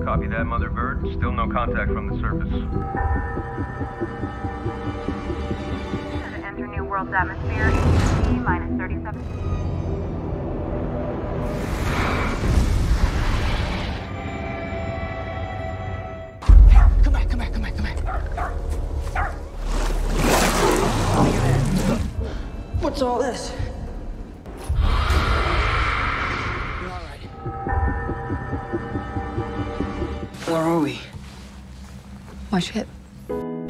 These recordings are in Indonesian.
Copy that, Mother Bird. Still no contact from the surface. To enter New World's atmosphere, T minus 37. Come back. What's all this? You're all right. Where are we? My ship.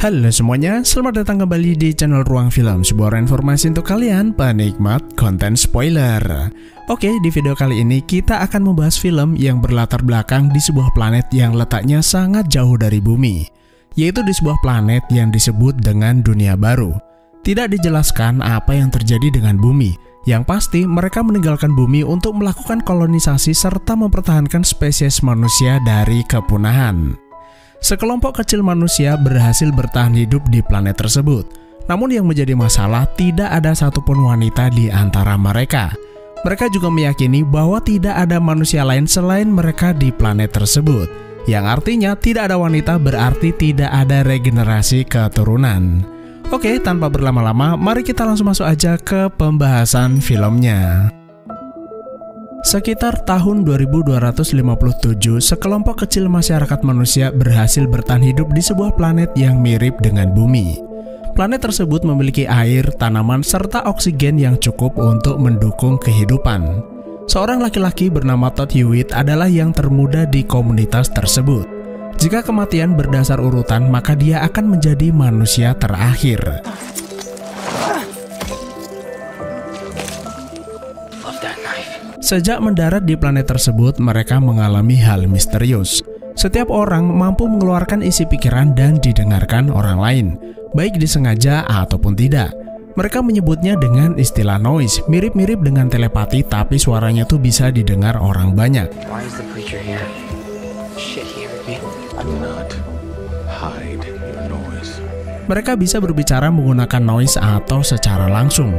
Halo semuanya, selamat datang kembali di channel Ruang Film, sebuah informasi untuk kalian penikmat konten spoiler. Oke, di video kali ini kita akan membahas film yang berlatar belakang di sebuah planet yang letaknya sangat jauh dari bumi, yaitu di sebuah planet yang disebut dengan dunia baru. Tidak dijelaskan apa yang terjadi dengan bumi, yang pasti mereka meninggalkan bumi untuk melakukan kolonisasi serta mempertahankan spesies manusia dari kepunahan. Sekelompok kecil manusia berhasil bertahan hidup di planet tersebut. Namun yang menjadi masalah, tidak ada satupun wanita di antara mereka. Mereka juga meyakini bahwa tidak ada manusia lain selain mereka di planet tersebut. Yang artinya tidak ada wanita berarti tidak ada regenerasi keturunan. Oke, tanpa berlama-lama, mari kita langsung masuk aja ke pembahasan filmnya. Sekitar tahun 2257, sekelompok kecil masyarakat manusia berhasil bertahan hidup di sebuah planet yang mirip dengan bumi. Planet tersebut memiliki air, tanaman, serta oksigen yang cukup untuk mendukung kehidupan. Seorang laki-laki bernama Todd Hewitt adalah yang termuda di komunitas tersebut. Jika kematian berdasar urutan, maka dia akan menjadi manusia terakhir. Sejak mendarat di planet tersebut, mereka mengalami hal misterius. Setiap orang mampu mengeluarkan isi pikiran dan didengarkan orang lain, baik disengaja ataupun tidak. Mereka menyebutnya dengan istilah noise, mirip-mirip dengan telepati, tapi suaranya tuh bisa didengar orang banyak. Mereka bisa berbicara menggunakan noise atau secara langsung.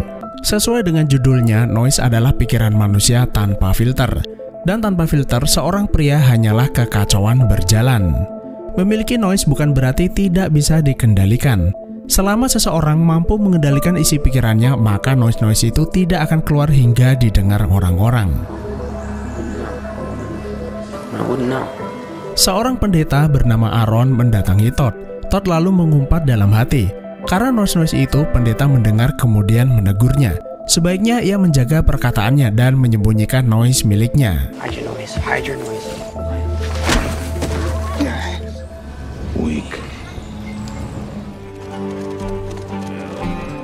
Sesuai dengan judulnya, noise adalah pikiran manusia tanpa filter. Dan tanpa filter, seorang pria hanyalah kekacauan berjalan. Memiliki noise bukan berarti tidak bisa dikendalikan. Selama seseorang mampu mengendalikan isi pikirannya, maka noise-noise itu tidak akan keluar hingga didengar orang-orang. Seorang pendeta bernama Aaron mendatangi Todd. Todd lalu mengumpat dalam hati. Karena noise-noise itu, pendeta mendengar kemudian menegurnya. Sebaiknya ia menjaga perkataannya dan menyembunyikan noise miliknya.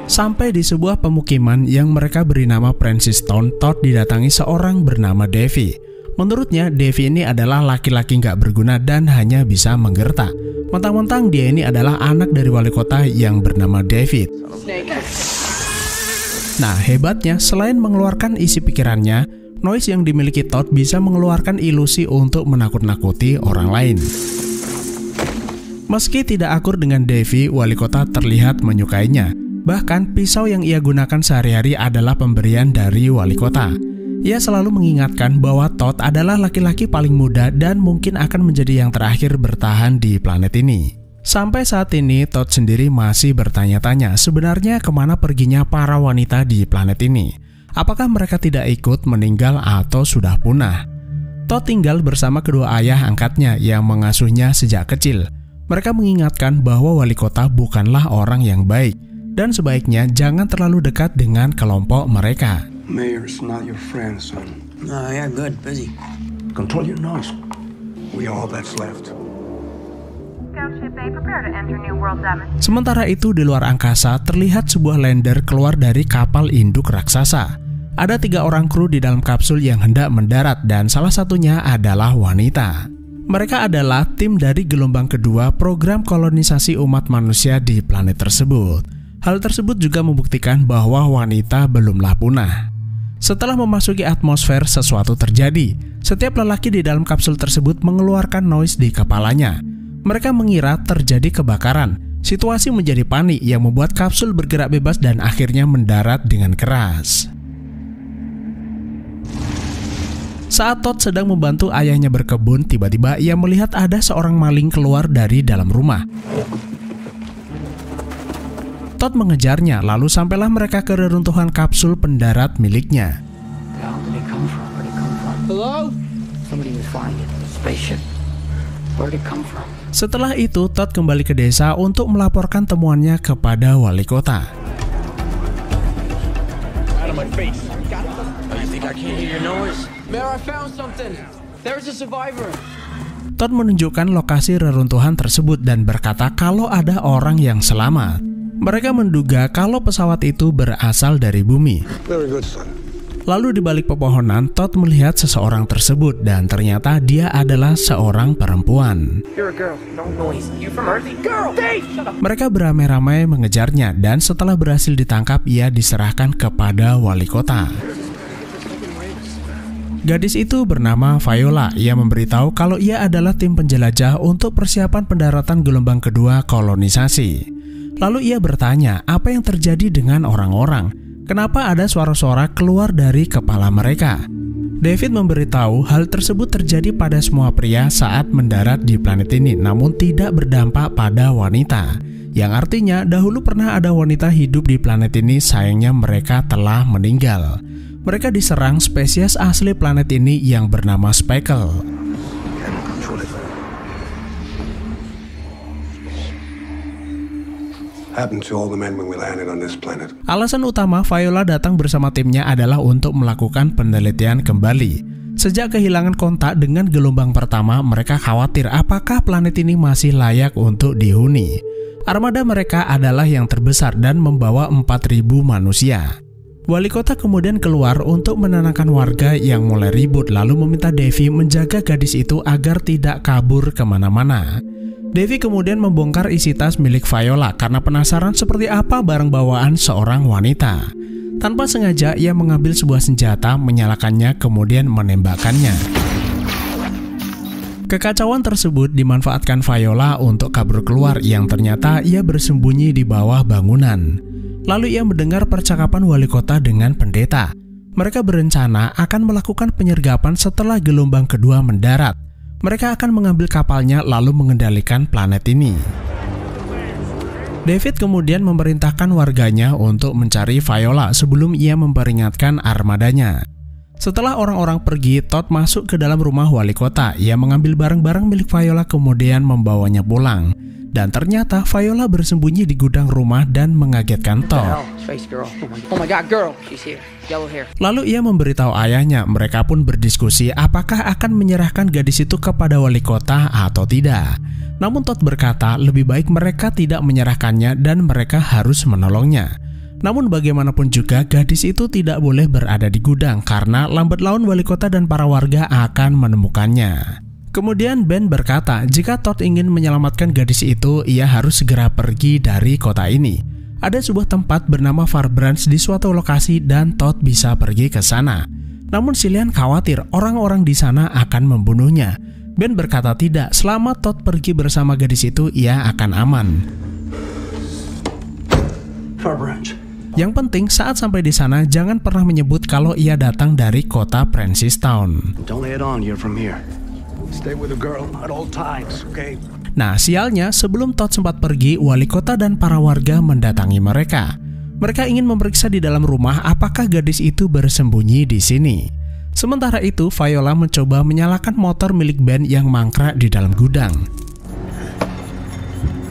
Sampai di sebuah pemukiman yang mereka beri nama Francis Town, Todd didatangi seorang bernama Davy. Menurutnya, Davy ini adalah laki-laki nggak berguna dan hanya bisa menggertak. Mentang-mentang dia ini adalah anak dari wali kota yang bernama David. Nah, hebatnya, selain mengeluarkan isi pikirannya, noise yang dimiliki Todd bisa mengeluarkan ilusi untuk menakut-nakuti orang lain. Meski tidak akur dengan Davy, wali kota terlihat menyukainya. Bahkan, pisau yang ia gunakan sehari-hari adalah pemberian dari wali kota. Ia selalu mengingatkan bahwa Todd adalah laki-laki paling muda dan mungkin akan menjadi yang terakhir bertahan di planet ini. Sampai saat ini, Todd sendiri masih bertanya-tanya sebenarnya kemana perginya para wanita di planet ini. Apakah mereka tidak ikut, meninggal, atau sudah punah? Todd tinggal bersama kedua ayah angkatnya yang mengasuhnya sejak kecil. Mereka mengingatkan bahwa wali kota bukanlah orang yang baik, dan sebaiknya jangan terlalu dekat dengan kelompok mereka. Mayor's not your friend, son. Yeah, good. Busy. Control your noise. We all that's left. Scout ship A, prepare to enter New World's atmosphere. Sementara itu di luar angkasa terlihat sebuah lander keluar dari kapal induk raksasa. Ada 3 orang kru di dalam kapsul yang hendak mendarat dan salah satunya adalah wanita. Mereka adalah tim dari gelombang kedua program kolonisasi umat manusia di planet tersebut. Hal tersebut juga membuktikan bahwa wanita belumlah punah. Setelah memasuki atmosfer, sesuatu terjadi. Setiap lelaki di dalam kapsul tersebut mengeluarkan noise di kepalanya. Mereka mengira terjadi kebakaran. Situasi menjadi panik yang membuat kapsul bergerak bebas dan akhirnya mendarat dengan keras. Saat Todd sedang membantu ayahnya berkebun, tiba-tiba ia melihat ada seorang maling keluar dari dalam rumah. Todd mengejarnya, lalu sampailah mereka ke reruntuhan kapsul pendarat miliknya. Hello? Somebody was flying it. Spaceship. Where'd it come from? Setelah itu, Todd kembali ke desa untuk melaporkan temuannya kepada wali kota. Mayor, I found something. There's a survivor. Todd menunjukkan lokasi reruntuhan tersebut dan berkata kalau ada orang yang selamat. Mereka menduga kalau pesawat itu berasal dari bumi. Very good, son. Lalu di balik pepohonan, Todd melihat seseorang tersebut dan ternyata dia adalah seorang perempuan. You're a girl. No noise. You from Earth? Girl! Dave! Shut up! Mereka beramai-ramai mengejarnya dan setelah berhasil ditangkap, ia diserahkan kepada wali kota. Gadis itu bernama Viola. Ia memberitahu kalau ia adalah tim penjelajah untuk persiapan pendaratan gelombang kedua kolonisasi. Lalu ia bertanya apa yang terjadi dengan orang-orang. Kenapa ada suara-suara keluar dari kepala mereka? David memberitahu hal tersebut terjadi pada semua pria saat mendarat di planet ini, namun tidak berdampak pada wanita. Yang artinya dahulu pernah ada wanita hidup di planet ini, sayangnya mereka telah meninggal. Mereka diserang spesies asli planet ini yang bernama Speckle. Alasan utama Viola datang bersama timnya adalah untuk melakukan penelitian kembali. Sejak kehilangan kontak dengan gelombang pertama, mereka khawatir apakah planet ini masih layak untuk dihuni. Armada mereka adalah yang terbesar dan membawa 4.000 manusia. Wali kota kemudian keluar untuk menenangkan warga yang mulai ribut, lalu meminta Davy menjaga gadis itu agar tidak kabur kemana-mana. Davy kemudian membongkar isi tas milik Viola karena penasaran seperti apa barang bawaan seorang wanita. Tanpa sengaja ia mengambil sebuah senjata, menyalakannya, kemudian menembakkannya. Kekacauan tersebut dimanfaatkan Viola untuk kabur keluar, yang ternyata ia bersembunyi di bawah bangunan. Lalu ia mendengar percakapan wali kota dengan pendeta. Mereka berencana akan melakukan penyergapan setelah gelombang kedua mendarat. Mereka akan mengambil kapalnya lalu mengendalikan planet ini. David kemudian memerintahkan warganya untuk mencari Viola sebelum ia memperingatkan armadanya. Setelah orang-orang pergi, Todd masuk ke dalam rumah wali kota. Ia mengambil barang-barang milik Viola kemudian membawanya pulang. Dan ternyata Viola bersembunyi di gudang rumah dan mengagetkan Todd. Lalu ia memberitahu ayahnya. Mereka pun berdiskusi apakah akan menyerahkan gadis itu kepada wali kota atau tidak. Namun Todd berkata lebih baik mereka tidak menyerahkannya dan mereka harus menolongnya. Namun bagaimanapun juga gadis itu tidak boleh berada di gudang karena lambat laun wali kota dan para warga akan menemukannya. Kemudian Ben berkata jika Todd ingin menyelamatkan gadis itu, ia harus segera pergi dari kota ini. Ada sebuah tempat bernama Far Branch di suatu lokasi dan Todd bisa pergi ke sana. Namun Cillian khawatir orang-orang di sana akan membunuhnya. Ben berkata tidak, selama Todd pergi bersama gadis itu, ia akan aman. Far Branch. Yang penting saat sampai di sana jangan pernah menyebut kalau ia datang dari kota Francistown. Don't lay it on you from here. Stay with the girl at all times, okay? Nah, sialnya sebelum Todd sempat pergi, wali kota dan para warga mendatangi mereka. Mereka ingin memeriksa di dalam rumah apakah gadis itu bersembunyi di sini. Sementara itu, Viola mencoba menyalakan motor milik Ben yang mangkrak di dalam gudang.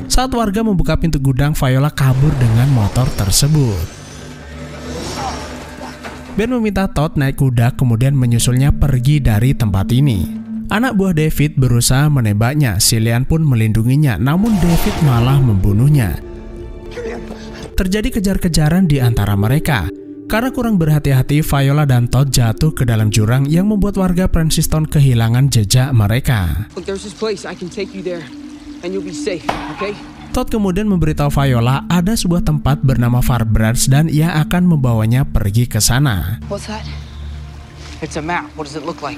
Saat warga membuka pintu gudang, Viola kabur dengan motor tersebut. Ben meminta Todd naik kuda kemudian menyusulnya pergi dari tempat ini. Anak buah David berusaha menembaknya, Cillian pun melindunginya, namun David malah membunuhnya. Terjadi kejar-kejaran di antara mereka. Karena kurang berhati-hati, Viola dan Todd jatuh ke dalam jurang yang membuat warga Francistown kehilangan jejak mereka. Todd kemudian memberitahu Viola ada sebuah tempat bernama Far Branch dan ia akan membawanya pergi ke sana. What's that? It's a map. What does it look like?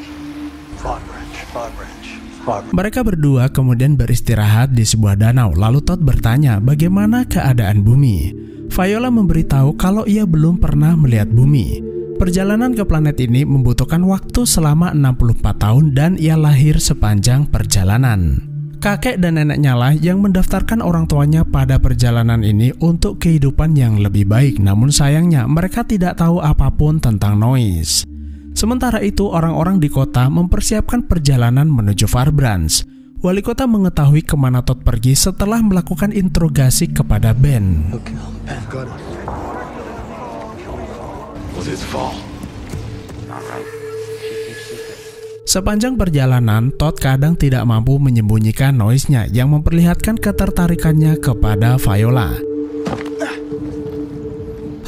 Far Branch. Far Branch. Far Branch. Mereka berdua kemudian beristirahat di sebuah danau. Lalu Todd bertanya bagaimana keadaan bumi. Viola memberitahu kalau ia belum pernah melihat bumi. Perjalanan ke planet ini membutuhkan waktu selama 64 tahun dan ia lahir sepanjang perjalanan. Kakek dan neneknya lah yang mendaftarkan orang tuanya pada perjalanan ini untuk kehidupan yang lebih baik, namun sayangnya mereka tidak tahu apapun tentang Noise. Sementara itu, orang-orang di kota mempersiapkan perjalanan menuju Farbranch. Wali kota mengetahui kemana Todd pergi setelah melakukan interogasi kepada Ben. Sepanjang perjalanan, Todd kadang tidak mampu menyembunyikan Noise-nya yang memperlihatkan ketertarikannya kepada Viola.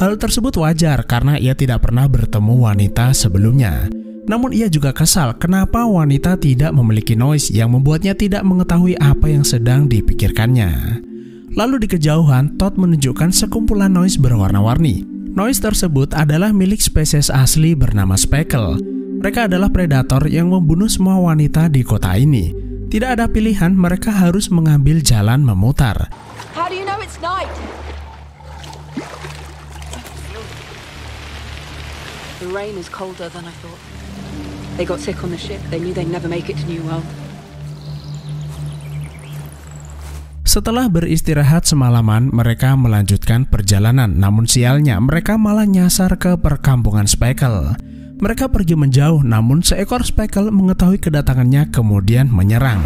Hal tersebut wajar karena ia tidak pernah bertemu wanita sebelumnya. Namun ia juga kesal kenapa wanita tidak memiliki Noise yang membuatnya tidak mengetahui apa yang sedang dipikirkannya. Lalu di kejauhan, Todd menunjukkan sekumpulan Noise berwarna-warni. Noise tersebut adalah milik spesies asli bernama Speckle. Mereka adalah predator yang membunuh semua wanita di kota ini. Tidak ada pilihan, mereka harus mengambil jalan memutar. How do you know it's night? The rain is colder than I thought. They got sick on the ship. They knew they'd never make it to New World. Setelah beristirahat semalaman, mereka melanjutkan perjalanan. Namun sialnya, mereka malah nyasar ke perkampungan Speckle. Mereka pergi menjauh, namun seekor Speckle mengetahui kedatangannya kemudian menyerang.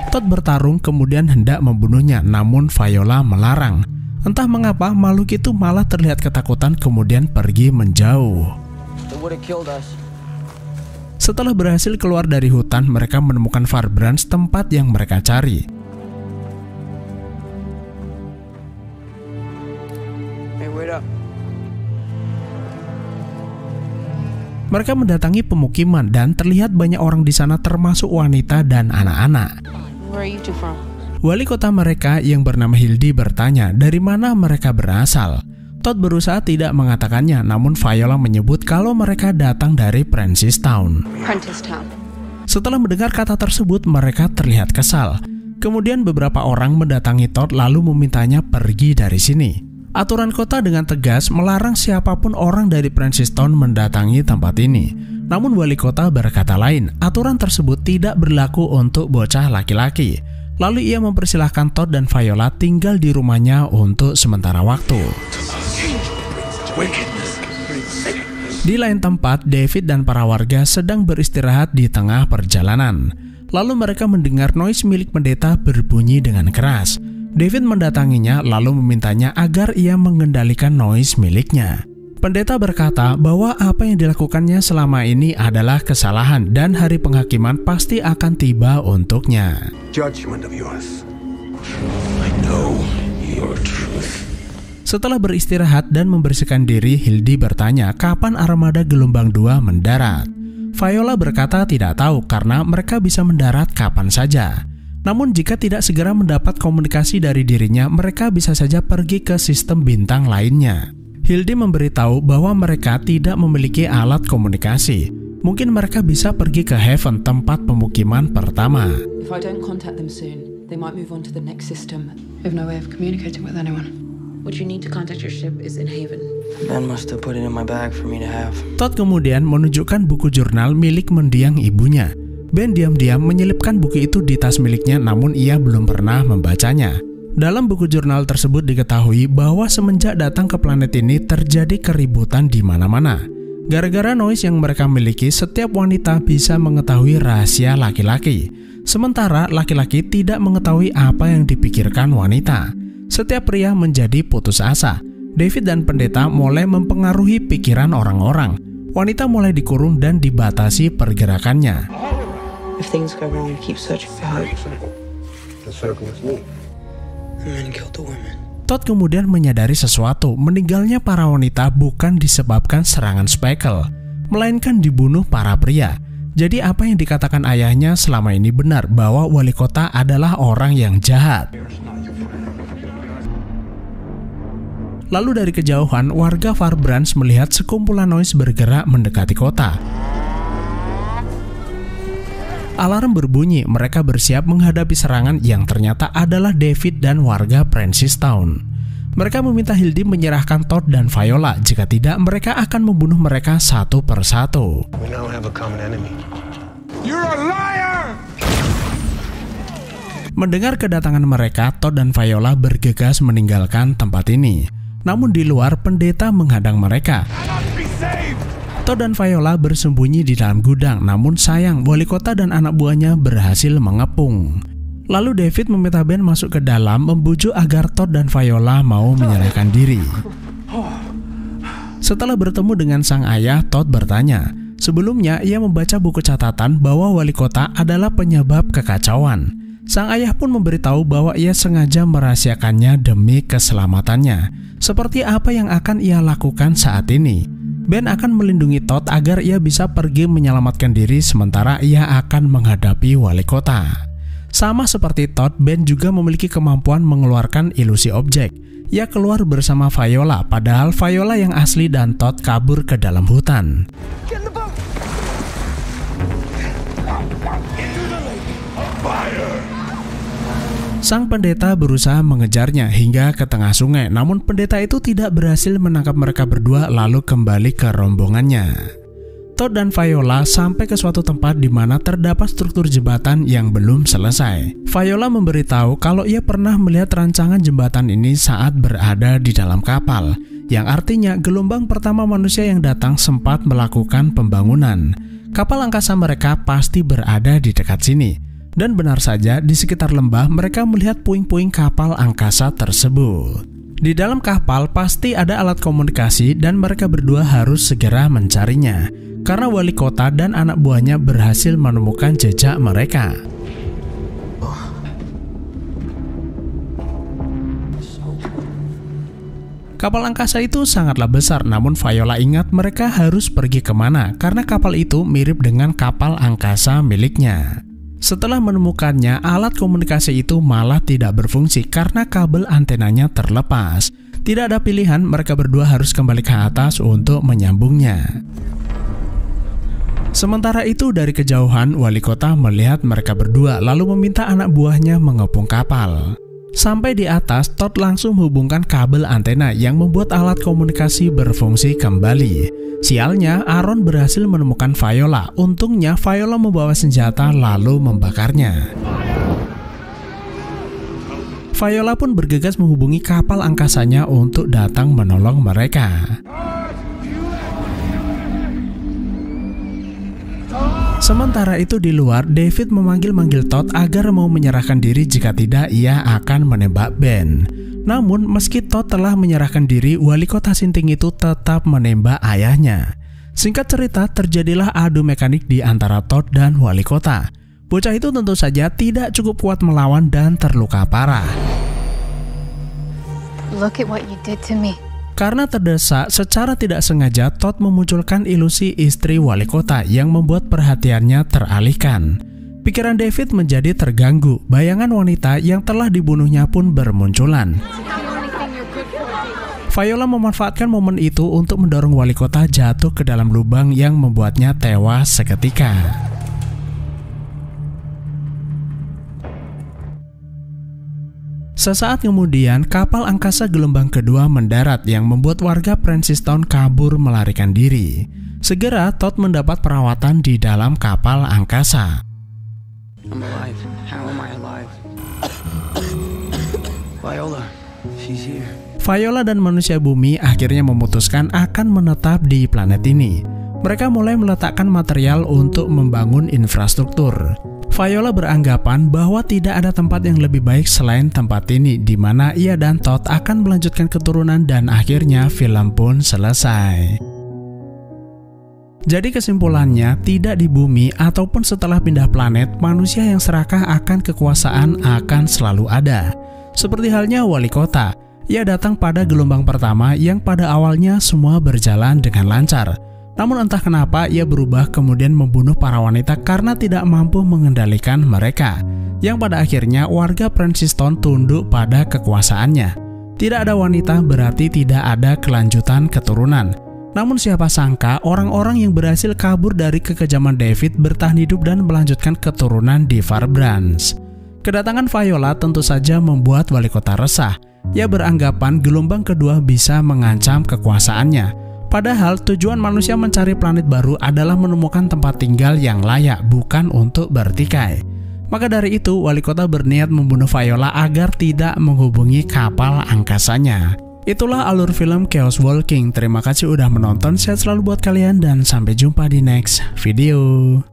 Todd bertarung kemudian hendak membunuhnya, namun Viola melarang. Entah mengapa makhluk itu malah terlihat ketakutan kemudian pergi menjauh. Setelah berhasil keluar dari hutan, mereka menemukan Farbranch, tempat yang mereka cari. Mereka mendatangi pemukiman dan terlihat banyak orang di sana termasuk wanita dan anak-anak. Wali kota mereka yang bernama Hildy bertanya dari mana mereka berasal. Todd berusaha tidak mengatakannya, namun Viola menyebut kalau mereka datang dari Prentice Town. Setelah mendengar kata tersebut, mereka terlihat kesal. Kemudian beberapa orang mendatangi Todd lalu memintanya pergi dari sini. Aturan kota dengan tegas melarang siapapun orang dari Prentice Town mendatangi tempat ini. Namun wali kota berkata lain, aturan tersebut tidak berlaku untuk bocah laki-laki. Lalu ia mempersilahkan Todd dan Viola tinggal di rumahnya untuk sementara waktu. Di lain tempat, David dan para warga sedang beristirahat di tengah perjalanan. Lalu mereka mendengar Noise milik pendeta berbunyi dengan keras. David mendatanginya lalu memintanya agar ia mengendalikan Noise miliknya. Pendeta berkata bahwa apa yang dilakukannya selama ini adalah kesalahan dan hari penghakiman pasti akan tiba untuknya. Setelah beristirahat dan membersihkan diri, Hildy bertanya kapan armada gelombang 2 mendarat. Viola berkata tidak tahu karena mereka bisa mendarat kapan saja. Namun jika tidak segera mendapat komunikasi dari dirinya, mereka bisa saja pergi ke sistem bintang lainnya. Hildy memberitahu bahwa mereka tidak memiliki alat komunikasi. Mungkin mereka bisa pergi ke Haven, tempat pemukiman pertama. If I don't contact them soon, they might move on to the next system. We have no way of communicating with anyone. What you need to contact your ship is in Haven. Ben must have put it in my bag for me to have. Todd kemudian menunjukkan buku jurnal milik mendiang ibunya. Ben diam-diam menyelipkan buku itu di tas miliknya, namun ia belum pernah membacanya. Dalam buku jurnal tersebut diketahui bahwa semenjak datang ke planet ini terjadi keributan di mana-mana. Gara-gara Noise yang mereka miliki, setiap wanita bisa mengetahui rahasia laki-laki. Sementara laki-laki tidak mengetahui apa yang dipikirkan wanita. Setiap pria menjadi putus asa. David dan pendeta mulai mempengaruhi pikiran orang-orang. Wanita mulai dikurung dan dibatasi pergerakannya. If things go wrong, you keep searching for hope. The circle is me. The men killed the women. Todd kemudian menyadari sesuatu, meninggalnya para wanita bukan disebabkan serangan Speckle, melainkan dibunuh para pria. Jadi apa yang dikatakan ayahnya selama ini benar, bahwa wali kota adalah orang yang jahat. Lalu dari kejauhan, warga Farbranch melihat sekumpulan Noise bergerak mendekati kota. Alarm berbunyi, mereka bersiap menghadapi serangan yang ternyata adalah David dan warga Prentice Town. Mereka meminta Hildy menyerahkan Todd dan Viola, jika tidak mereka akan membunuh mereka satu persatu. We now have a common enemy. You're a liar! Mendengar kedatangan mereka, Todd dan Viola bergegas meninggalkan tempat ini. Namun di luar, pendeta menghadang mereka. Todd dan Viola bersembunyi di dalam gudang, namun sayang wali kota dan anak buahnya berhasil mengepung. Lalu David meminta Ben masuk ke dalam, membujuk agar Todd dan Viola mau menyerahkan diri. Setelah bertemu dengan sang ayah, Todd bertanya. Sebelumnya ia membaca buku catatan bahwa wali kota adalah penyebab kekacauan. Sang ayah pun memberitahu bahwa ia sengaja merahasiakannya demi keselamatannya. Seperti apa yang akan ia lakukan saat ini? Ben akan melindungi Todd agar ia bisa pergi menyelamatkan diri sementara ia akan menghadapi wali kota. Sama seperti Todd, Ben juga memiliki kemampuan mengeluarkan ilusi objek. Ia keluar bersama Viola, padahal Viola yang asli dan Todd kabur ke dalam hutan. Sang pendeta berusaha mengejarnya hingga ke tengah sungai, namun pendeta itu tidak berhasil menangkap mereka berdua lalu kembali ke rombongannya. Todd dan Viola sampai ke suatu tempat di mana terdapat struktur jembatan yang belum selesai. Viola memberitahu kalau ia pernah melihat rancangan jembatan ini saat berada di dalam kapal, yang artinya gelombang pertama manusia yang datang sempat melakukan pembangunan. Kapal angkasa mereka pasti berada di dekat sini. Dan benar saja, di sekitar lembah mereka melihat puing-puing kapal angkasa tersebut. Di dalam kapal pasti ada alat komunikasi dan mereka berdua harus segera mencarinya. Karena wali kota dan anak buahnya berhasil menemukan jejak mereka. Kapal angkasa itu sangatlah besar, namun Viola ingat mereka harus pergi kemana karena kapal itu mirip dengan kapal angkasa miliknya. Setelah menemukannya, alat komunikasi itu malah tidak berfungsi karena kabel antenanya terlepas. Tidak ada pilihan, mereka berdua harus kembali ke atas untuk menyambungnya. Sementara itu dari kejauhan, wali kota melihat mereka berdua lalu meminta anak buahnya mengepung kapal. Sampai di atas, Todd langsung menghubungkan kabel antena yang membuat alat komunikasi berfungsi kembali. Sialnya, Aaron berhasil menemukan Viola. Untungnya, Viola membawa senjata lalu membakarnya. Viola pun bergegas menghubungi kapal angkasanya untuk datang menolong mereka. Sementara itu di luar, David memanggil-manggil Todd agar mau menyerahkan diri, jika tidak ia akan menembak Ben. Namun meski Todd telah menyerahkan diri, wali kota Sinting itu tetap menembak ayahnya. Singkat cerita, terjadilah adu mekanik di antara Todd dan wali kota. Bocah itu tentu saja tidak cukup kuat melawan dan terluka parah. Look at what you did to me. Karena terdesak, secara tidak sengaja Todd memunculkan ilusi istri wali kota yang membuat perhatiannya teralihkan. Pikiran David menjadi terganggu, bayangan wanita yang telah dibunuhnya pun bermunculan. Viola memanfaatkan momen itu untuk mendorong wali kota jatuh ke dalam lubang yang membuatnya tewas seketika. Sesaat kemudian, kapal angkasa gelombang kedua mendarat yang membuat warga Francistown kabur melarikan diri. Segera, Todd mendapat perawatan di dalam kapal angkasa. I'm alive. How am I alive? Viola, she's here. Viola dan manusia bumi akhirnya memutuskan akan menetap di planet ini. Mereka mulai meletakkan material untuk membangun infrastruktur. Viola beranggapan bahwa tidak ada tempat yang lebih baik selain tempat ini, di mana ia dan Todd akan melanjutkan keturunan dan akhirnya film pun selesai. Jadi kesimpulannya, tidak di bumi ataupun setelah pindah planet, manusia yang serakah akan kekuasaan akan selalu ada. Seperti halnya wali kota, ia datang pada gelombang pertama yang pada awalnya semua berjalan dengan lancar. Namun entah kenapa ia berubah kemudian membunuh para wanita karena tidak mampu mengendalikan mereka, yang pada akhirnya warga Francistown tunduk pada kekuasaannya. Tidak ada wanita berarti tidak ada kelanjutan keturunan. Namun siapa sangka orang-orang yang berhasil kabur dari kekejaman David bertahan hidup dan melanjutkan keturunan di Farbranch. Kedatangan Viola tentu saja membuat wali kota resah. Ia beranggapan gelombang kedua bisa mengancam kekuasaannya. Padahal tujuan manusia mencari planet baru adalah menemukan tempat tinggal yang layak, bukan untuk bertikai. Maka dari itu, wali kota berniat membunuh Viola agar tidak menghubungi kapal angkasanya. Itulah alur film Chaos Walking. Terima kasih udah menonton, sehat selalu buat kalian dan sampai jumpa di next video.